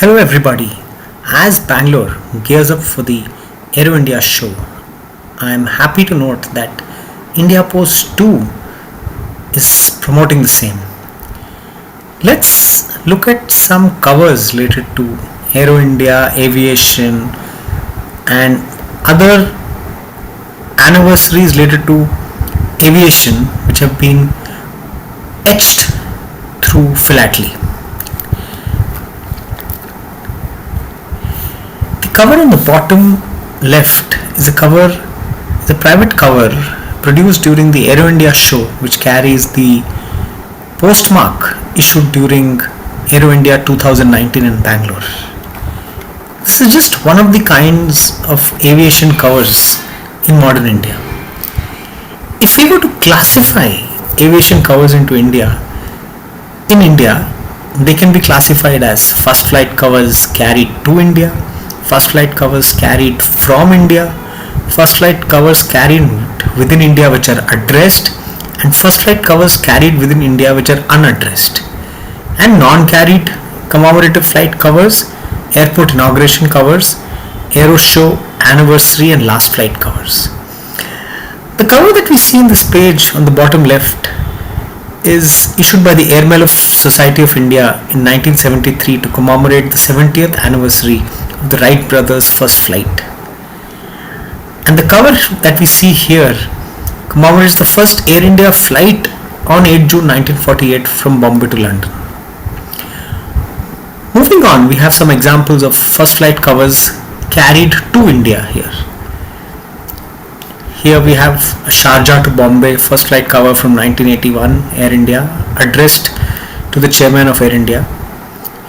Hello everybody. As Bangalore gears up for the Aero India show, I am happy to note that India Post 2 is promoting the same. Let's look at some covers related to Aero India, Aviation and other anniversaries related to aviation which have been etched through philately. Cover on the bottom left is a private cover produced during the Aero India show, which carries the postmark issued during Aero India 2019 in Bangalore. This is just one of the kinds of aviation covers in modern India. If we were to classify aviation covers in India, they can be classified as first flight covers carried to India, first flight covers carried from India, first flight covers carried within India which are addressed, and first flight covers carried within India which are unaddressed, and non-carried commemorative flight covers, airport inauguration covers, aero show, anniversary and last flight covers. The cover that we see in this page on the bottom left is issued by the Airmail of Society of India in 1973 to commemorate the 70th anniversary of the Wright brothers' first flight. And the cover that we see here commemorates the first Air India flight on 8 June 1948 from Bombay to London. Moving on, we have some examples of first flight covers carried to India here. Here we have a Sharjah to Bombay first flight cover from 1981 Air India addressed to the chairman of Air India.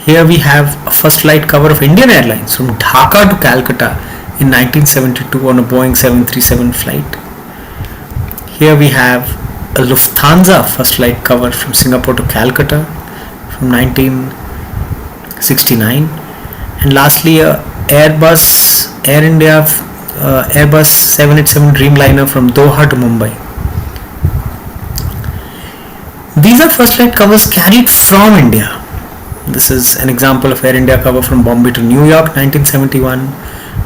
Here we have a first flight cover of Indian Airlines from Dhaka to Calcutta in 1972 on a Boeing 737 flight. Here we have a Lufthansa first flight cover from Singapore to Calcutta from 1969. And lastly, a Air India Airbus 787 Dreamliner from Doha to Mumbai. These are first flight covers carried from India. This is an example of Air India cover from Bombay to New York 1971,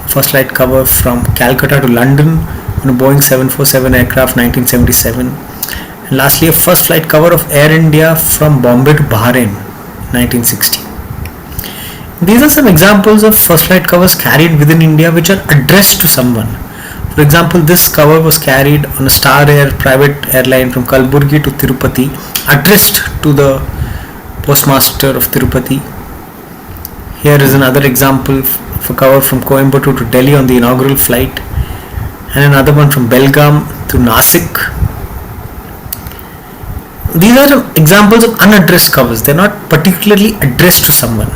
first flight cover from Calcutta to London on a Boeing 747 aircraft 1977, and lastly a first flight cover of Air India from Bombay to Bahrain 1960. These are some examples of first flight covers carried within India which are addressed to someone. For example, this cover was carried on a Star Air private airline from Kalburgi to Tirupati, addressed to the postmaster of Tirupati. Here is another example of a cover from Coimbatore to Delhi on the inaugural flight, and another one from Belgaum to Nasik. These are examples of unaddressed covers. They are not particularly addressed to someone.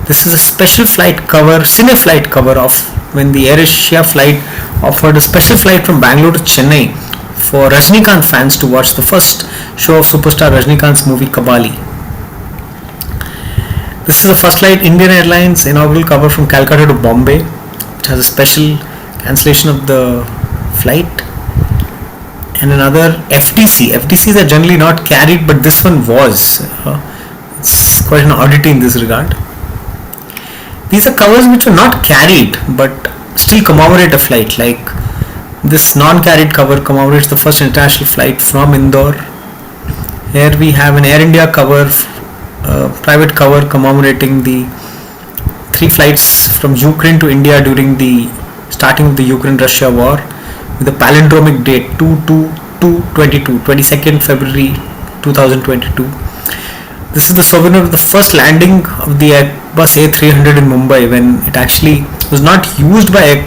This is a special flight cover, cine flight cover of when the AirAsia flight offered a special flight from Bangalore to Chennai for Rajnikant fans to watch the first show of superstar Rajnikant's movie Kabali. This is a first flight Indian Airlines inaugural cover from Calcutta to Bombay, which has a special cancellation of the flight. And another FTC. FTCs are generally not carried, but this one was. It's quite an oddity in this regard. These are covers which are not carried but still commemorate a flight, like this non-carried cover commemorates the first international flight from Indore. Here we have an Air India cover, private cover commemorating the 3 flights from Ukraine to India during the starting of the Ukraine-Russia war with a palindromic date 22nd February 2022. This is the souvenir of the first landing of the Airbus A300 in Mumbai, when it actually was not used by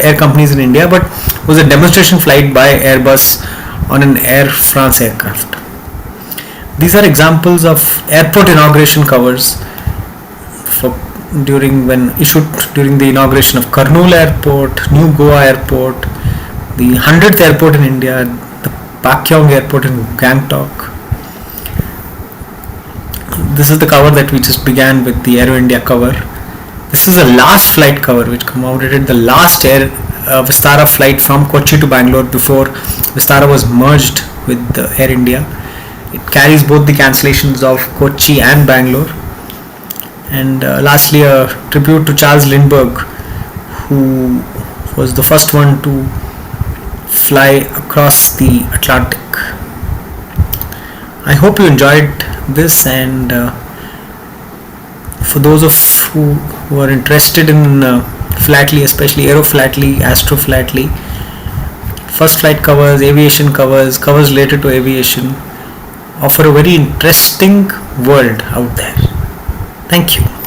air companies in India but was a demonstration flight by Airbus on an Air France aircraft. These are examples of airport inauguration covers during the inauguration of Kurnool Airport, New Goa Airport, the 100th airport in India, the Pakyong Airport in Gangtok. This is the cover that we just began with, the Aero India cover. This is a last flight cover which commemorated the last Vistara flight from Kochi to Bangalore before Vistara was merged with Air India. It carries both the cancellations of Kochi and Bangalore. And lastly, a tribute to Charles Lindbergh, who was the first one to fly across the Atlantic. I hope you enjoyed this, and for those of who are interested in philately, especially aero philately, astro philately, first flight covers, aviation covers, covers related to aviation, offer a very interesting world out there. Thank you.